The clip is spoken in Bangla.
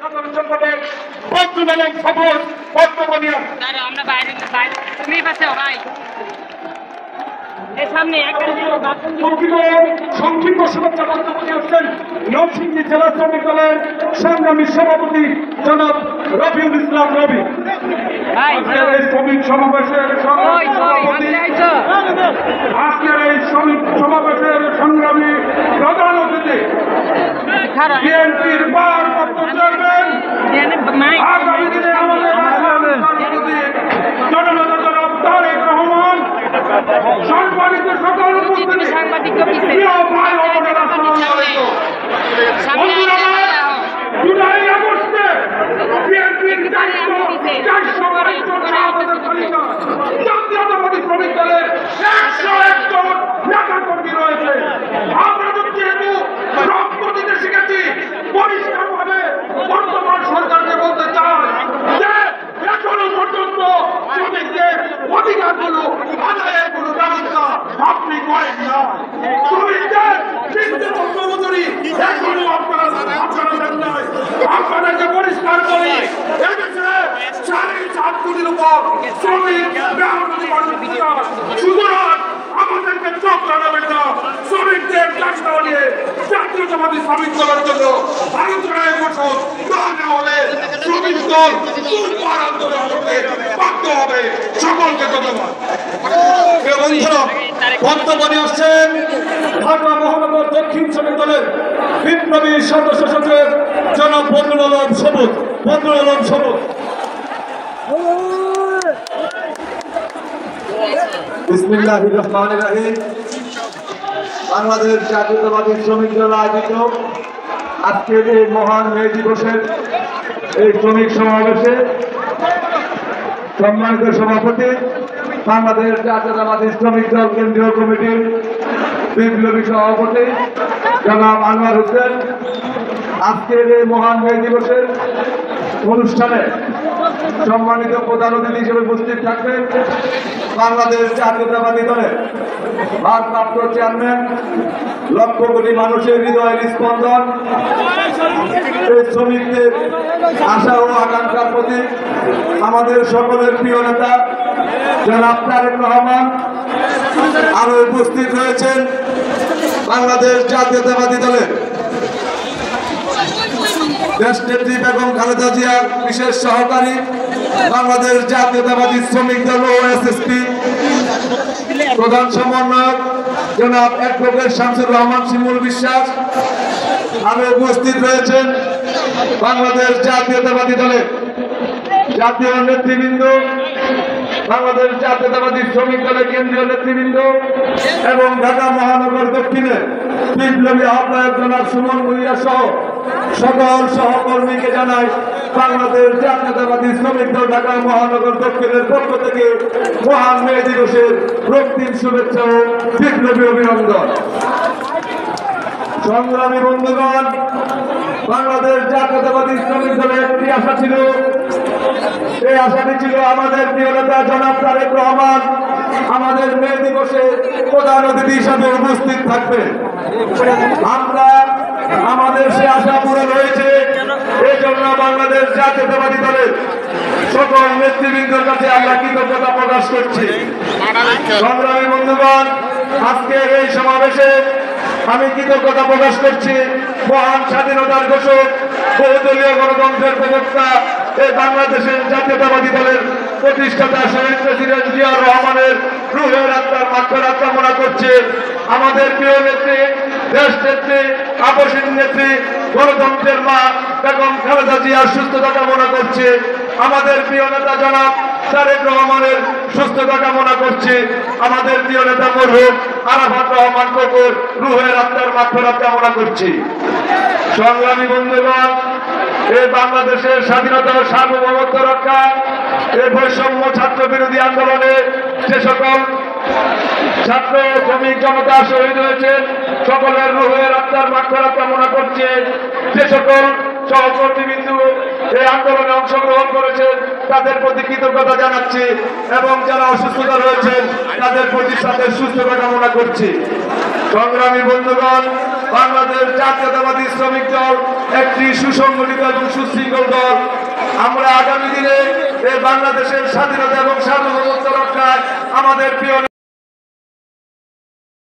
সাধারণ সম্পাদক বদরুল সবুজ বর্তমানিয়া। আমরা বাইরে বাইরে তুমি পাশে ভাই এই সামনে একটা সংক্ষিপ্ত শুভেচ্ছা বক্তব্য দিয়েছেন নরসিংদী জেলা শ্রমিক দলের সংগ্রামী সভাপতি জনাব রবিউল ইসলাম রবি। আজকের এই শ্রমিক সমাবেশের সভাপতি, আজকের এই শ্রমিক সমাবেশের সংগ্রামী প্রধান অতিথি বিএনপির ভারপ্রাপ্ত চেয়ারম্যান, আগামী দিনে আমাদের জননেতা জনাব তারেক রহমান, সম্মানিত সকল উপস্থিতি, প্রিয় ভাই ও বোনেরা, আসসালামু আলাইকুম। বন্ধুরা, জুলাই আগস্টে বিএনপির 400 আমাদের তালিকা জাতীয়তাবাদী শ্রমিক দলের 101 জন নেতা কর্মী রয়েছে। আমরা যেহেতু রক্ত দিতে শিখেছি, পরিষ্কারভাবে বর্তমান সরকারকে বলতে চাই যে এখনো পর্যন্ত শ্রমিকদের অধিকারগুলো আদায়ের কোনো ব্যবস্থা আপনি করেন না। শ্রমিকদের মজুরি এখনো আপনারা দেন নাই। আপনাদেরকে পরিষ্কার করি, এদেশে 7.5 কোটির উপর শ্রমিক সুতরাং আমাদেরকে চোখ লাগাবেন না। শ্রমিকদের চাষটা নিয়ে জাতীয়তাবাদী শ্রমিক দলের জন্য আলোচনায় বসুন, তা না হলে শ্রমিক দল আন্দোলন করতে বাধ্য হবে। সকলকে ধন্যবাদ। বন্ধুরা, বক্তব্য নিয়ে আসছেন ঢাকা মহানগর দক্ষিণ শ্রমিক দলের বিপ্লবী সদস্য সচিব জনাব বদরুল আলম সবুজ। বিসমিল্লাহির রহমানির রহিম। বাংলাদেশ জাতীয়তাবাদী শ্রমিক দল আয়োজিত আজকের এই মহান মে দিবসের এই শ্রমিক সমাবেশে সম্মানিত সভাপতি, বাংলাদেশ জাতীয়তাবাদী শ্রমিক দল কেন্দ্রীয় কমিটির বিপ্লবী সভাপতি জনাব আনোয়ার হোসেন, আজকের এই মহান মে দিবসের অনুষ্ঠানে সম্মানিত প্রধান অতিথি হিসেবে উপস্থিত থাকবেন বাংলাদেশ জাতীয়তাবাদী দলের ভারপ্রাপ্ত চেয়ারম্যান, লক্ষ কোটি মানুষের হৃদয়ের স্পন্দন, এই শ্রমিকদের আশা ও আকাঙ্ক্ষার প্রতি আমাদের সকলের প্রিয় নেতা জনাব তারেক রহমান। আরো উপস্থিত রয়েছেন বাংলাদেশ জাতীয়তাবাদী দলের দেশনেত্রী বেগম খালেদা জিয়ার বিশেষ সহকারী, বাংলাদেশ জাতীয়তাবাদী শ্রমিক দল ও এসএসপি প্রধান সমন্বয়ক জনাব অ্যাডভোকেট শামসুর রহমান শিমুল বিশ্বাস। আরো উপস্থিত রয়েছেন বাংলাদেশ জাতীয়তাবাদী দলের জাতীয় নেতৃবৃন্দ, বাংলাদেশ জাতীয়তাবাদী শ্রমিক দলের কেন্দ্রীয় নেতৃবৃন্দ এবং ঢাকা মহানগর দক্ষিণের বিপ্লবী আহ্বায়ক জনাব সুমন ভুইয়া সহ সকল সহকর্মীকে জানাই বাংলাদেশ জাতীয়তাবাদী শ্রমিক দল ঢাকা মহানগর দক্ষিণের পক্ষ থেকে মহান মে দিবসের রক্তিম শুভেচ্ছা ও বিপ্লবী অভিনন্দন। সংগ্রামী বন্ধুগণ, বাংলাদেশ জাতীয়তাবাদী শ্রমিক দলের একটি আশা ছিল, এই আশাটি ছিল আমাদের প্রিয় নেতা জনাব তারেক রহমান আমাদের মে দিবসে প্রধান অতিথি হিসাবে উপস্থিত থাকবে। আমরা আমাদের সে আশা পূরণ হয়েছে, এই জন্য বাংলাদেশ জাতীয়তাবাদী দলের সকল নেতৃবৃন্দের কাছে আমরা কৃতজ্ঞতা প্রকাশ করছি। সংগ্রামী বন্ধুগণ, আজকের এই সমাবেশে আমি কৃতজ্ঞতা প্রকাশ করছি মহান স্বাধীনতার ঘোষক, বহুদলীয় গণতন্ত্রের প্রবক্তা, এই বাংলাদেশের জাতীয়তাবাদী দলের প্রতিষ্ঠাতা শহীদ প্রেসিডেন্ট জিয়াউর রহমানের রুহের আত্মার মাগফিরাত কামনা করছে। আমাদের প্রিয় নেত্রী, দেশ নেত্রী, আপসীন নেত্রী, গণতন্ত্রের মা বেগম খালেদা জিয়ার সুস্থতা কামনা করছে। আমাদের প্রিয় নেতা জনাব তারেক রহমানের সুস্থতা কামনা করছে। আমাদের প্রিয় নেতা মরহুম আরাফাত রহমান কপুর রুহের আত্মার মাগফিরাত কামনা করছি। সংগ্রামী বন্ধুগণ, এই বাংলাদেশের স্বাধীনতা ও সার্বভৌমত্ব রক্ষা, এই বৈষম্য ছাত্র বিরোধী আন্দোলনে যে সকল ছাত্র শ্রমিক জনতা শহীদ হয়েছে, সকলের রুহের আত্মার মাগফিরাত কামনা করছে। যে সকল সহকর্মীবৃন্দু এই আন্দোলনে অংশগ্রহণ করেছেন তাদের প্রতি কৃতজ্ঞতা জানাচ্ছি এবং যারা অসুস্থতা রয়েছেন তাদের প্রতি তাদের সুস্থতা কামনা করছি। সংগ্রামী বন্ধুগণ, বাংলাদেশ জাতীয়তাবাদী শ্রমিক দল একটি সুসংগঠিত এবং সুশৃঙ্খল দল। আমরা আগামী দিনে এই বাংলাদেশের স্বাধীনতা এবং সার্বভৌমত্ব রক্ষায় আমাদের প্রিয়